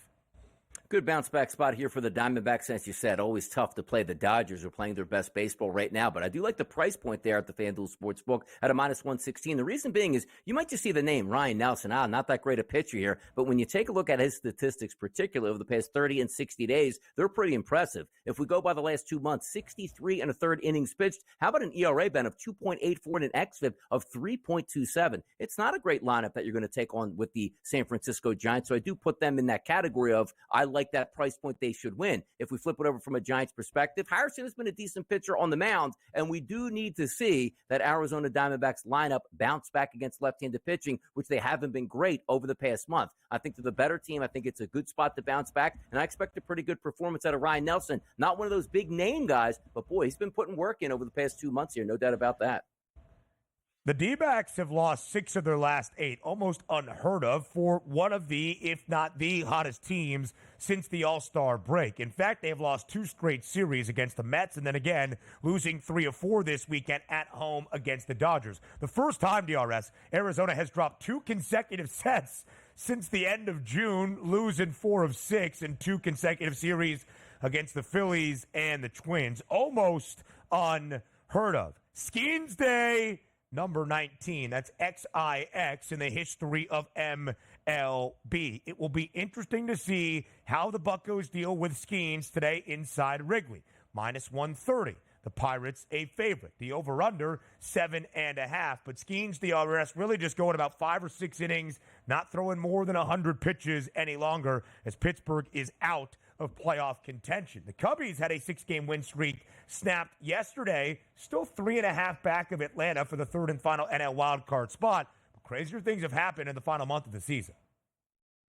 Good bounce-back spot here for the Diamondbacks, as you said. Always tough to play. The Dodgers are playing their best baseball right now, but I do like the price point there at the FanDuel Sportsbook at a minus 116. The reason being is you might just see the name Ryan Nelson. Not that great a pitcher here, but when you take a look at his statistics, particularly over the past 30 and 60 days, they're pretty impressive. If we go by the last 2 months, 63 and a third innings pitched. How about an ERA, Ben, of 2.84 and an xFIP of 3.27? It's not a great lineup that you're going to take on with the San Francisco Giants, so I do put them in that category of I like that price point, they should win. If we flip it over from a Giants perspective, Harrison has been a decent pitcher on the mound, and we do need to see that Arizona Diamondbacks lineup bounce back against left-handed pitching, which they haven't been great over the past month. I think they're the better team. I think it's a good spot to bounce back, and I expect a pretty good performance out of Ryan Nelson. Not one of those big name guys, but boy, he's been putting work in over the past 2 months here, no doubt about that. The D-backs have lost 6 of their last 8, almost unheard of for one of the, if not the hottest teams since the All-Star break. In fact, they have lost 2 straight series against the Mets, and then again, losing 3 of 4 this weekend at home against the Dodgers. The first time, DRS, Arizona has dropped 2 consecutive sets since the end of June, losing 4 of 6 in 2 consecutive series against the Phillies and the Twins. Almost unheard of. Skeens Day number 19. That's XIX in the history of MLB. It will be interesting to see how the Buccos deal with Skeens today inside Wrigley. Minus 130. The Pirates a favorite. The over-under, 7.5. But Skeens, the DRS, really just going about 5 or 6 innings, not throwing more than 100 pitches any longer as Pittsburgh is out of playoff contention. The Cubbies had a 6-game win streak snapped yesterday, still 3.5 back of Atlanta for the third and final NL wildcard spot. But crazier things have happened in the final month of the season.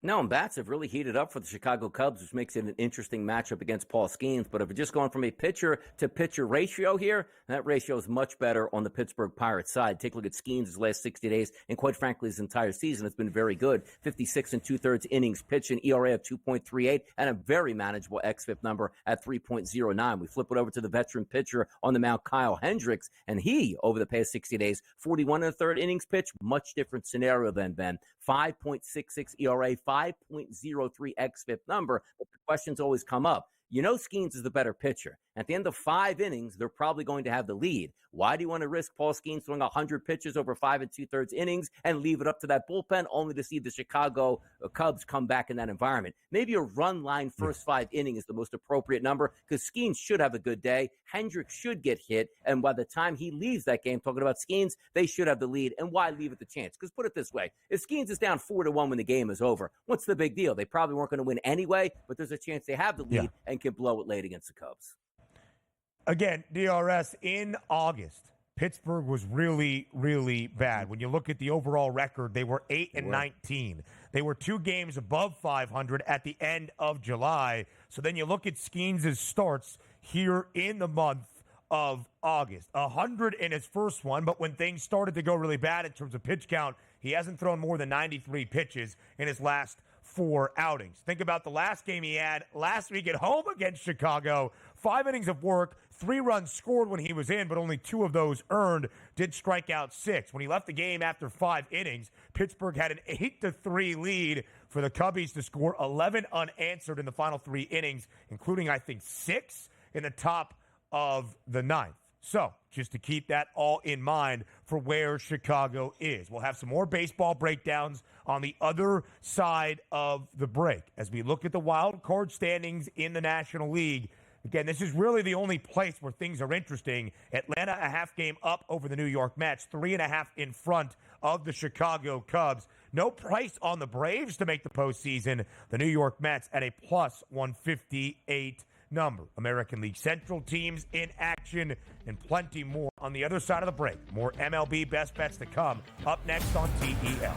No, and bats have really heated up for the Chicago Cubs, which makes it an interesting matchup against Paul Skeens. But if we're just going from a pitcher-to-pitcher ratio here, that ratio is much better on the Pittsburgh Pirates side. Take a look at Skeens' last 60 days, and quite frankly, his entire season has been very good. 56 and 2/3 innings pitched, an ERA of 2.38, and a very manageable xFIP number at 3.09. We flip it over to the veteran pitcher on the mound, Kyle Hendricks, and he, over the past 60 days, 41 and a third innings pitched, much different scenario than Ben. 5.66 ERA, 5.03 xFIP number, but the questions always come up. You know Skeens is the better pitcher. At the end of 5 innings, they're probably going to have the lead. Why do you want to risk Paul Skeens throwing 100 pitches over 5 2/3 innings and leave it up to that bullpen only to see the Chicago Cubs come back in that environment? Maybe a run line first 5 innings is the most appropriate number because Skeens should have a good day. Hendricks should get hit, and by the time he leaves that game, talking about Skeens, they should have the lead. And why leave it the chance? Because put it this way, if Skeens is down 4-1 when the game is over, what's the big deal? They probably weren't going to win anyway, but there's a chance they have the lead and could blow it late against the Cubs. Again, DRS, in August, Pittsburgh was really, really bad. When you look at the overall record, they were 8-19. They were 2 games above 500 at the end of July. So then you look at Skeens' starts here in the month of August. 100 in his first one, but when things started to go really bad in terms of pitch count, he hasn't thrown more than 93 pitches in his last 4 outings. Think about the last game he had last week at home against Chicago. 5 innings of work, 3 runs scored when he was in, but only 2 of those earned. Did strike out 6. When he left the game after 5 innings, Pittsburgh had an 8-3 lead for the Cubbies to score 11 unanswered in the final 3 innings, including, I think, 6 in the top of the 9th. So, just to keep that all in mind for where Chicago is. We'll have some more baseball breakdowns on the other side of the break as we look at the wild card standings in the National League. Again, this is really the only place where things are interesting. Atlanta a half game up over the New York Mets, 3.5 in front of the Chicago Cubs. No price on the Braves to make the postseason. The New York Mets at a plus 158 number. American League Central teams in action and plenty more on the other side of the break. More MLB best bets to come up next on TEL.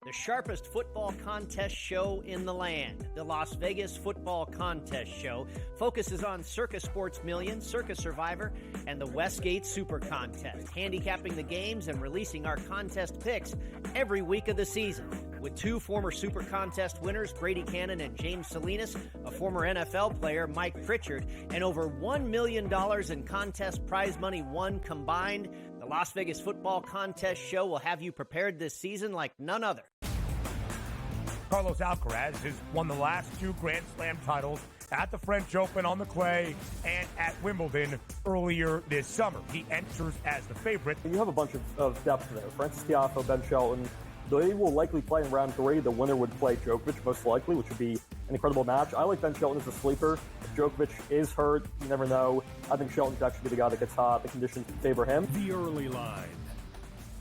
The sharpest football contest show in the land, the Las Vegas Football Contest Show, focuses on Circus Sports Million, Circus Survivor, and the Westgate Super Contest, handicapping the games and releasing our contest picks every week of the season. With 2 former Super Contest winners, Brady Cannon and James Salinas, a former NFL player, Mike Pritchard, and over $1 million in contest prize money won combined, the Las Vegas Football Contest Show will have you prepared this season like none other. Carlos Alcaraz has won the last 2 Grand Slam titles at the French Open on the clay and at Wimbledon earlier this summer. He enters as the favorite. You have a bunch of depth there. Francis Tiafoe, Ben Shelton. They will likely play in round 3. The winner would play Djokovic, most likely, which would be an incredible match. I like Ben Shelton as a sleeper. If Djokovic is hurt, you never know. I think Shelton could actually be the guy that gets hot. The conditions favor him. The early line,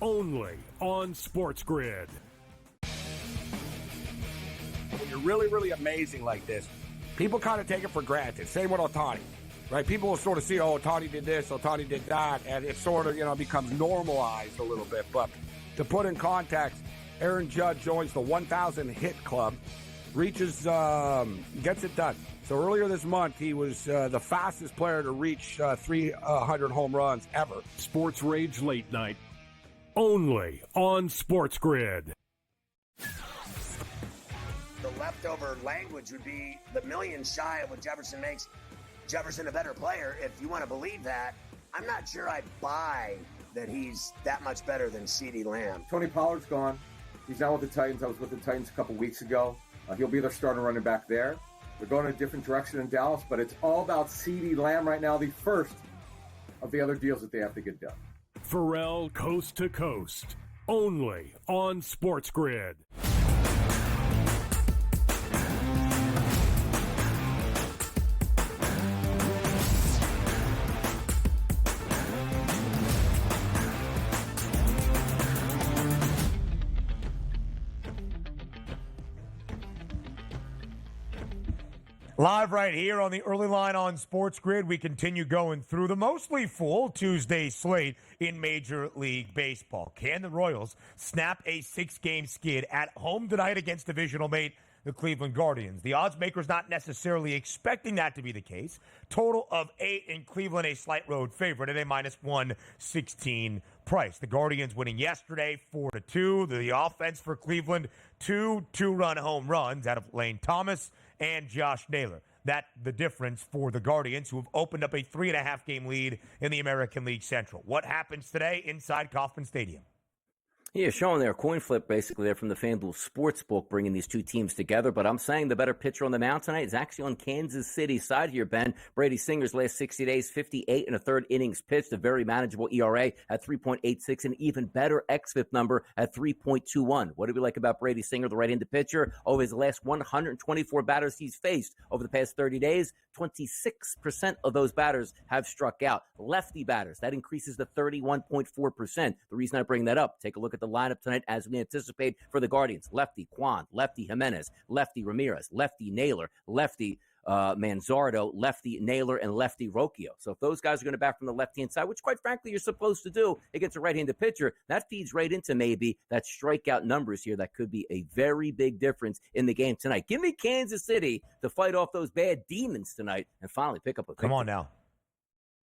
only on SportsGrid. When you're really, really amazing like this, people kind of take it for granted. Same with Otani, right? People will sort of see, oh, Otani did this, Otani did that, and it sort of, becomes normalized a little bit. But to put in context, Aaron Judge joins the 1,000 hit club, reaches, gets it done. So earlier this month, he was the fastest player to reach 300 home runs ever. Sports Rage Late Night, only on SportsGrid. The leftover language would be the million shy of what Jefferson makes Jefferson a better player. If you want to believe that, I'm not sure I buy that he's that much better than CeeDee Lamb. Tony Pollard's gone. He's now with the Titans. I was with the Titans a couple weeks ago. He'll be their starting running back there. They're going in a different direction in Dallas, but it's all about CeeDee Lamb right now, the first of the other deals that they have to get done. Pharrell Coast to Coast, only on SportsGrid. Live right here on the early line on SportsGrid, we continue going through the mostly full Tuesday slate in Major League Baseball. Can the Royals snap a 6-game skid at home tonight against divisional mate the Cleveland Guardians? The odds makers not necessarily expecting that to be the case. Total of 8 in Cleveland, a slight road favorite at a minus 116 price. The Guardians winning yesterday 4-2. The offense for Cleveland, 2 2-run home runs out of Lane Thomas and Josh Naylor. That the difference for the Guardians, who have opened up a 3.5 game lead in the American League Central. What happens today inside Kauffman Stadium? Yeah, showing their coin flip basically there from the FanDuel Sportsbook, bringing these two teams together. But I'm saying the better pitcher on the mound tonight is actually on Kansas City's side here, Ben. Brady Singer's last 60 days, 58 and a third innings pitched, a very manageable ERA at 3.86, an even better xFIP number at 3.21. What do we like about Brady Singer, the right-handed pitcher? Over his last 124 batters he's faced over the past 30 days, 26% of those batters have struck out. Lefty batters, that increases to 31.4%. The reason I bring that up, take a look at the lineup tonight as we anticipate for the Guardians. Lefty Kwan, lefty Jimenez, lefty Ramirez, lefty Naylor, lefty Manzardo, lefty Naylor, and lefty Rocchio. So if those guys are going to bat from the left-hand side, which quite frankly you're supposed to do against a right-handed pitcher, that feeds right into maybe that strikeout numbers here that could be a very big difference in the game tonight. Give me Kansas City to fight off those bad demons tonight and finally pick up a victory. Come on now.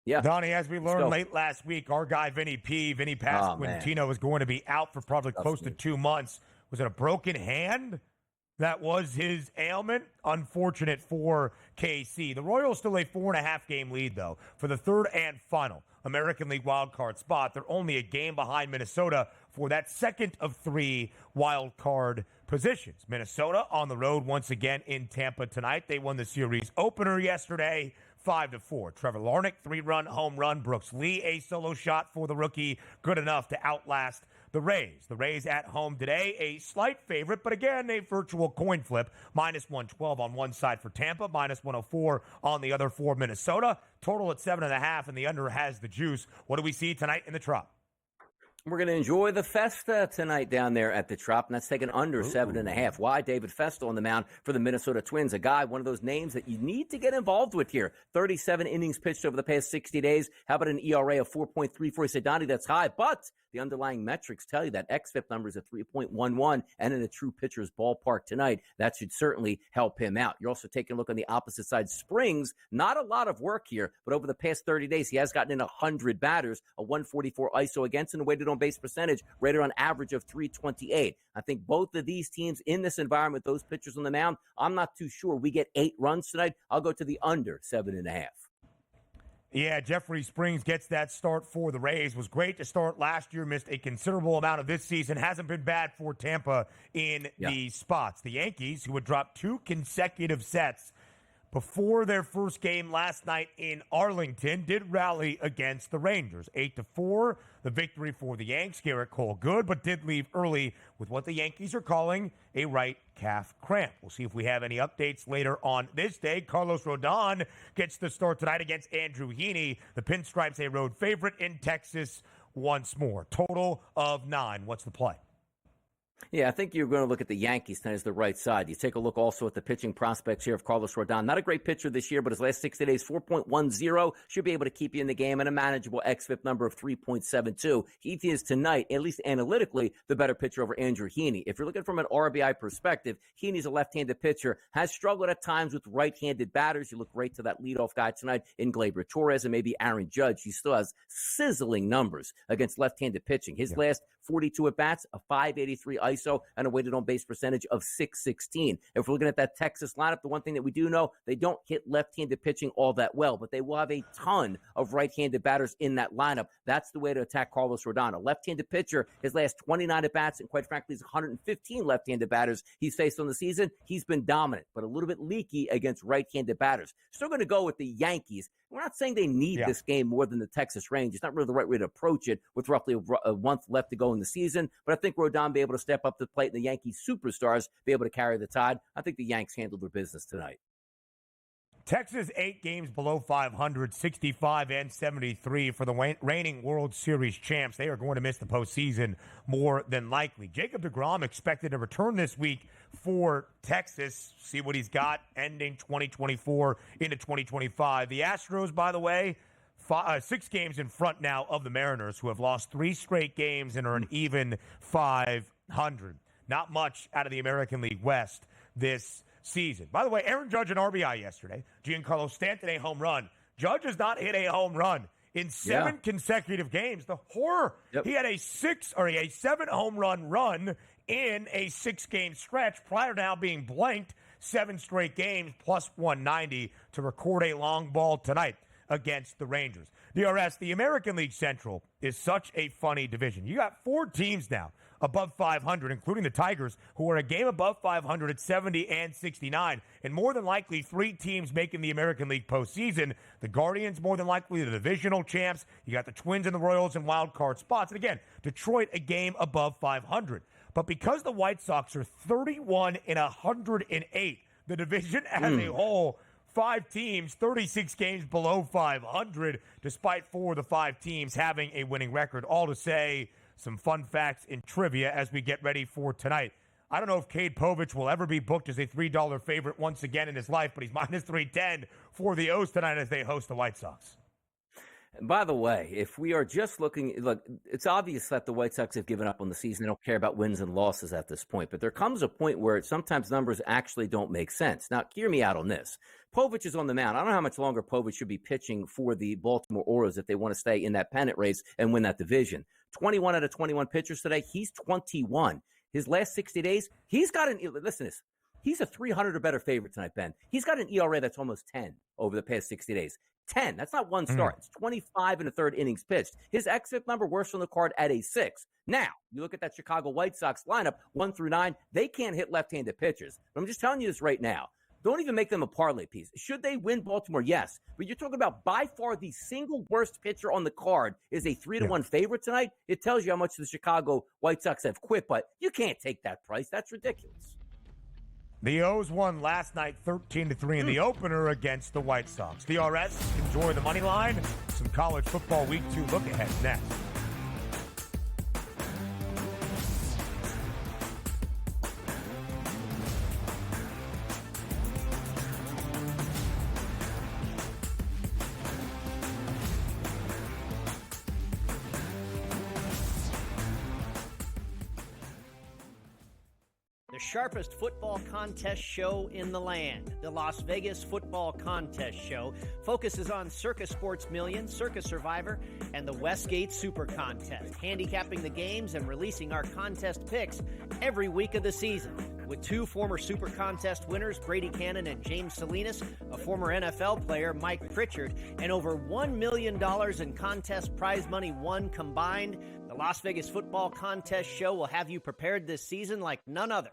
Yeah. Donnie, as we learned late last week, our guy Vinny Pasquantino was going to be out for probably close to 2 months. Was it a broken hand? That was his ailment. Unfortunate for KC. The Royals still a 4.5 game lead, though, for the third and final American League wildcard spot. They're only a game behind Minnesota for that second of 3 wildcard positions. Minnesota on the road once again in Tampa tonight. They won the series opener yesterday, 5-4. Trevor Larnach, 3-run home run. Brooks Lee, a solo shot for the rookie. Good enough to outlast the Rays. The Rays at home today, a slight favorite, but again, a virtual coin flip. -112 on one side for Tampa, -104 on the other for Minnesota. Total at 7.5, and the under has the juice. What do we see tonight in the Trop? We're going to enjoy the Festa tonight down there at the Trop, and that's taken under 7.5. Why? David Festa on the mound for the Minnesota Twins, a guy, one of those names that you need to get involved with here. 37 innings pitched over the past 60 days. How about an ERA of 4.34? He said, Donnie, that's high, but the underlying metrics tell you that xFIP number is at 3.11, and in a true pitcher's ballpark tonight, that should certainly help him out. You're also taking a look on the opposite side. Springs, not a lot of work here, but over the past 30 days, he has gotten in 100 batters, a 144 ISO against, and a weighted on base percentage rated on average of 328. I think both of these teams in this environment, those pitchers on the mound, I'm not too sure. We get 8 runs tonight. I'll go to the under 7.5. Yeah, Jeffrey Springs gets that start for the Rays. Was great to start last year, missed a considerable amount of this season. Hasn't been bad for Tampa in the spots. The Yankees, who had dropped 2 consecutive sets before their first game last night in Arlington, did rally against the Rangers. 8-4, the victory for the Yanks. Garrett Cole good, but did leave early with what the Yankees are calling a right calf cramp. We'll see if we have any updates later on this day. Carlos Rodon gets the start tonight against Andrew Heaney. The Pinstripes, a road favorite in Texas once more. Total of 9. What's the play? Yeah, I think you're going to look at the Yankees tonight as the right side. You take a look also at the pitching prospects here of Carlos Rodon. Not a great pitcher this year, but his last 60 days, 4.10, should be able to keep you in the game, and a manageable xFIP number of 3.72. He is tonight, at least analytically, the better pitcher over Andrew Heaney. If you're looking from an RBI perspective, Heaney's a left-handed pitcher, has struggled at times with right-handed batters. You look right to that leadoff guy tonight in Gleyber Torres and maybe Aaron Judge. He still has sizzling numbers against left-handed pitching. His last 42 at-bats, a 583 ISO, and a weighted on-base percentage of 616. If we're looking at that Texas lineup, the one thing that we do know, they don't hit left-handed pitching all that well, but they will have a ton of right-handed batters in that lineup. That's the way to attack Carlos Rodon. A left-handed pitcher, his last 29 at-bats, and quite frankly, his 115 left-handed batters he's faced on the season, he's been dominant, but a little bit leaky against right-handed batters. Still going to go with the Yankees. We're not saying they need this game more than the Texas Rangers. It's not really the right way to approach it with roughly a month left to go in the season. But I think Rodon be able to step up to the plate and the Yankees superstars be able to carry the tide. I think the Yanks handled their business tonight. Texas 8 games below 500, 65 and 73 for the reigning World Series champs. They are going to miss the postseason more than likely. Jacob deGrom expected to return this week for Texas. See what he's got ending 2024 into 2025. The Astros, by the way, 6 games in front now of the Mariners, who have lost 3 straight games and are an even 500. Not much out of the American League West this season. By the way, Aaron Judge an RBI yesterday. Giancarlo Stanton a home run. Judge has not hit a home run in 7 consecutive games. The horror. He had a 7 home run in a 6-game stretch prior to now being blanked 7 straight games plus 190 to record a long ball tonight against the Rangers. DRS, the American League Central is such a funny division. You got 4 teams now above 500, including the Tigers, who are a game above 500 at 70 and 69. And more than likely, 3 teams making the American League postseason. The Guardians, more than likely, the divisional champs. You got the Twins and the Royals in wild card spots. And again, Detroit, a game above 500. But because the White Sox are 31 and 108, the division as a whole, 5 teams, 36 games below 500, despite 4 of the 5 teams having a winning record. All to say, some fun facts in trivia as we get ready for tonight. I don't know if Cade Povich will ever be booked as a $3 favorite once again in his life, but he's minus 310 for the O's tonight as they host the White Sox. And by the way, if we are just looking, look, it's obvious that the White Sox have given up on the season. They don't care about wins and losses at this point. But there comes a point where sometimes numbers actually don't make sense. Now, hear me out on this. Povich is on the mound. I don't know how much longer Povich should be pitching for the Baltimore Orioles if they want to stay in that pennant race and win that division. 21 out of 21 pitchers today. He's 21. His last 60 days, he's got listen to this. He's a 300 or better favorite tonight, Ben. He's got an ERA that's almost 10 over the past 60 days. 10. That's not one start. It's 25 in the third innings pitched. His exit number worse on the card at a 6. Now, you look at that Chicago White Sox lineup, 1 through 9, they can't hit left-handed pitchers. But I'm just telling you this right now. Don't even make them a parlay piece. Should they win Baltimore? Yes. But you're talking about by far the single worst pitcher on the card is a 3-1 favorite tonight. It tells you how much the Chicago White Sox have quit, but you can't take that price. That's ridiculous. The O's won last night 13-3 in the opener against the White Sox. DRS, enjoy the money line. Some college football week 2 look ahead next. Sharpest football contest show in the land. The Las Vegas Football Contest Show focuses on Circa Sports Million, Circa Survivor, and the Westgate Super Contest, handicapping the games and releasing our contest picks every week of the season. With 2 former Super Contest winners, Brady Cannon and James Salinas, a former NFL player, Mike Pritchard, and over $1 million in contest prize money won combined, the Las Vegas Football Contest Show will have you prepared this season like none other.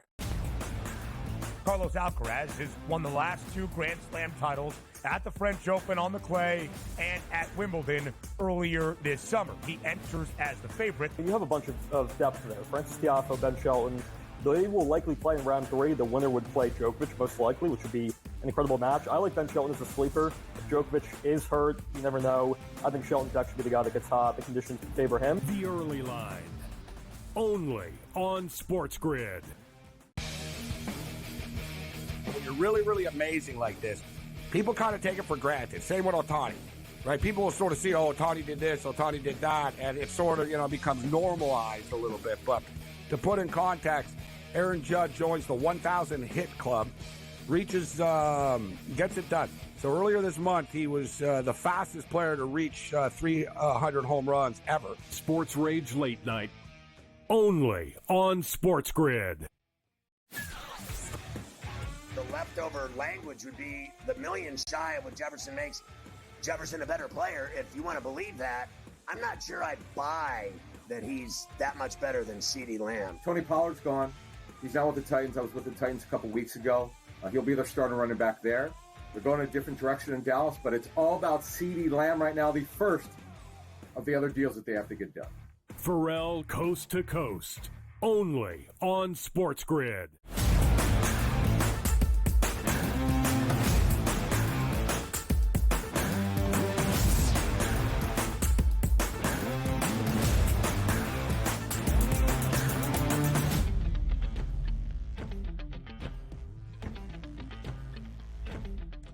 Carlos Alcaraz has won the last 2 Grand Slam titles at the French Open on the clay and at Wimbledon earlier this summer. He enters as the favorite. You have a bunch of depth there. Francis Tiafoe, Ben Shelton. They will likely play in round 3. The winner would play Djokovic, most likely, which would be an incredible match. I like Ben Shelton as a sleeper. If Djokovic is hurt, you never know. I think Shelton's actually the guy that gets hot. The conditions favor him. The early line, only on SportsGrid. When you're really, really amazing like this, people kind of take it for granted. Same with Ohtani, right? People will sort of see, oh, Ohtani did this, Ohtani did that, and it sort of, becomes normalized a little bit. But to put in context, Aaron Judge joins the 1,000 hit club, reaches, gets it done. So earlier this month, he was the fastest player to reach 300 home runs ever. Sports Rage Late Night, only on SportsGrid. The leftover language would be the million shy of what Jefferson makes Jefferson a better player. If you want to believe that, I'm not sure I buy that he's that much better than CeeDee Lamb. Tony Pollard's gone. He's now with the Titans. I was with the Titans a couple weeks ago. He'll be their starting running back there. They're going a different direction in Dallas, but it's all about CeeDee Lamb right now, the first of the other deals that they have to get done. Pharrell Coast to Coast, only on SportsGrid.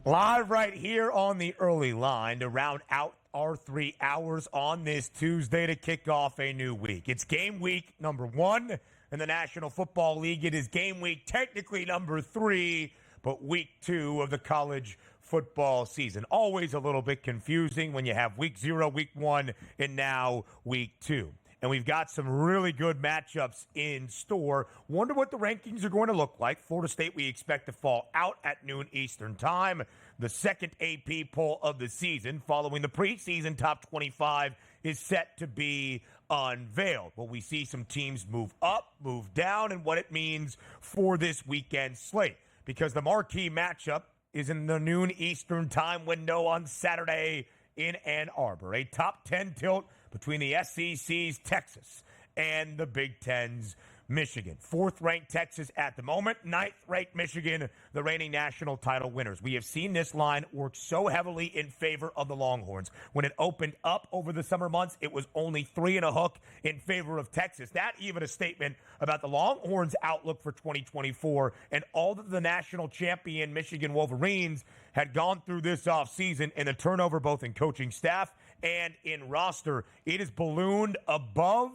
Live right here on the early line to round out our 3 hours on this Tuesday to kick off a new week. It's game week number 1 in the National Football League. It is game week technically number 3, but week 2 of the college football season. Always a little bit confusing when you have week 0, week 1, and now week 2. And we've got some really good matchups in store. Wonder what the rankings are going to look like. Florida State, we expect to fall out at noon Eastern time. The second AP poll of the season following the preseason top 25 is set to be unveiled. Will we see some teams move up, move down, and what it means for this weekend slate? Because the marquee matchup is in the noon Eastern time window on Saturday in Ann Arbor. A top 10 tilt between the SEC's Texas and the Big Ten's Michigan. 4th-ranked Texas at the moment, 9th-ranked Michigan, the reigning national title winners. We have seen this line work so heavily in favor of the Longhorns. When it opened up over the summer months, it was only 3 and a hook in favor of Texas. That even a statement about the Longhorns' outlook for 2024 and all that the national champion Michigan Wolverines had gone through this offseason and the turnover both in coaching staff and in roster. It is ballooned above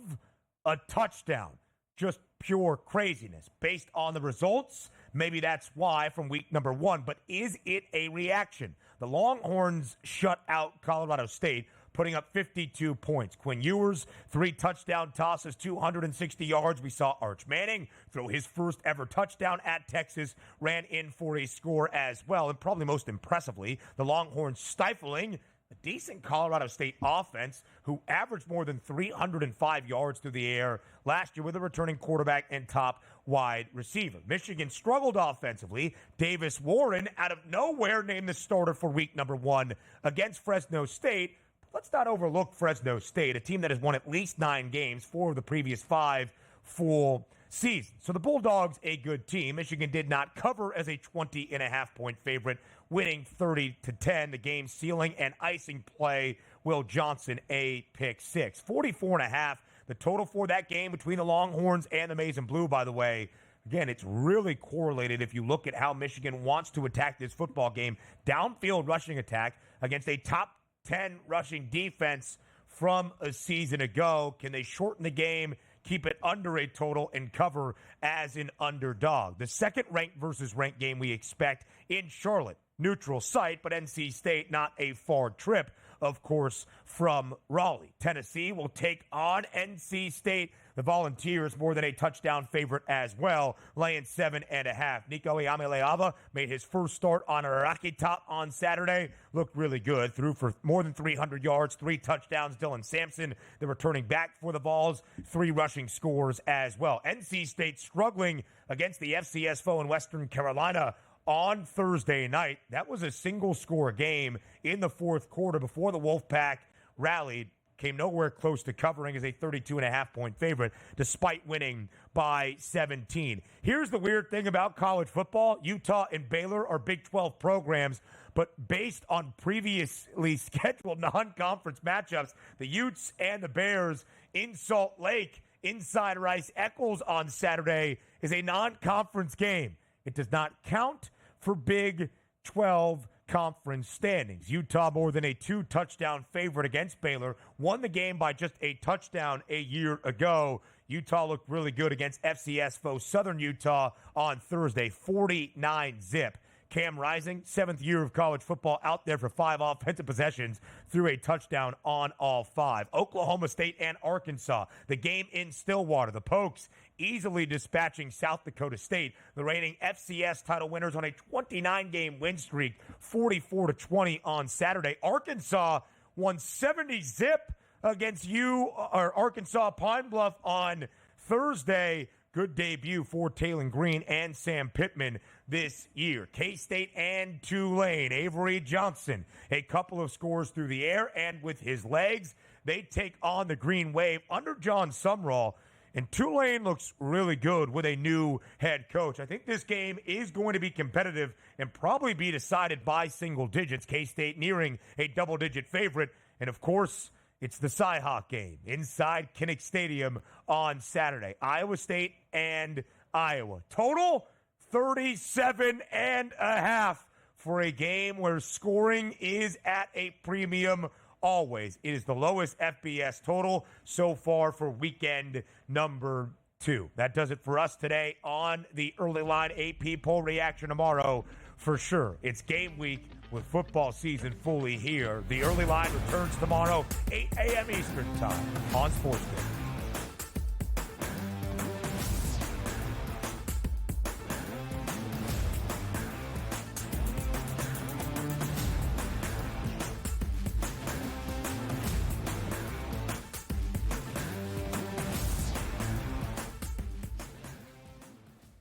a touchdown. Just pure craziness. Based on the results, maybe that's why from week number 1. But is it a reaction? The Longhorns shut out Colorado State, putting up 52 points. Quinn Ewers, 3 touchdown tosses, 260 yards. We saw Arch Manning throw his first ever touchdown at Texas, ran in for a score as well. And probably most impressively, the Longhorns stifling a decent Colorado State offense who averaged more than 305 yards through the air last year with a returning quarterback and top wide receiver. Michigan struggled offensively. Davis Warren, out of nowhere, named the starter for week number 1 against Fresno State. Let's not overlook Fresno State, a team that has won at least 9 games, 4 of the previous 5 full seasons. So the Bulldogs, a good team. Michigan did not cover as a 20.5-point favorite, winning 30-10. The game sealing and icing play, Will Johnson, a pick 6. 44.5, the total for that game between the Longhorns and the Maize and Blue, by the way. Again, it's really correlated if you look at how Michigan wants to attack this football game. Downfield rushing attack against a top 10 rushing defense from a season ago. Can they shorten the game, keep it under a total, and cover as an underdog? The second ranked versus ranked game we expect in Charlotte. Neutral site, but NC State not a far trip, of course, from Raleigh. Tennessee will take on NC State. The Volunteers more than a touchdown favorite as well, laying 7.5. Nico Iamaleava made his first start on a Rocky Top on Saturday. Looked really good. Threw for more than 300 yards, 3 touchdowns. Dylan Sampson, the returning back for the Vols, 3 rushing scores as well. NC State struggling against the FCS foe in Western Carolina on Thursday night. That was a single-score game in the fourth quarter before the Wolfpack rallied. Came nowhere close to covering as a 32.5-point favorite, despite winning by 17. Here's the weird thing about college football. Utah and Baylor are Big 12 programs, but based on previously scheduled non-conference matchups, the Utes and the Bears in Salt Lake inside Rice Eccles on Saturday is a non-conference game. It does not count for Big 12 conference standings. Utah more than a 2-touchdown favorite against Baylor, won the game by just a touchdown a year ago. Utah looked really good against FCS foe Southern Utah on Thursday, 49-zip. Cam Rising, 7th year of college football, out there for 5 offensive possessions, threw a touchdown on all 5. Oklahoma State and Arkansas, the game in Stillwater. The Pokes easily dispatching South Dakota State, the reigning FCS title winners on a 29-game win streak, 44-20 on Saturday. Arkansas won 70-zip against Arkansas Pine Bluff on Thursday. Good debut for Taylon Green and Sam Pittman this year. K-State and Tulane. Avery Johnson, a couple of scores through the air and with his legs. They take on the Green Wave under John Sumrall. And Tulane looks really good with a new head coach. I think this game is going to be competitive and probably be decided by single digits. K-State nearing a double-digit favorite. And, of course, it's the Cy-Hawk game inside Kinnick Stadium on Saturday. Iowa State and Iowa. Total 37.5 for a game where scoring is at a premium always. It is the lowest FBS total so far for weekend number 2. That does it for us today on the Early Line AP poll reaction tomorrow. For sure, it's game week with football season fully here. The Early Line returns tomorrow, 8 a.m. Eastern Time on SportsGrid.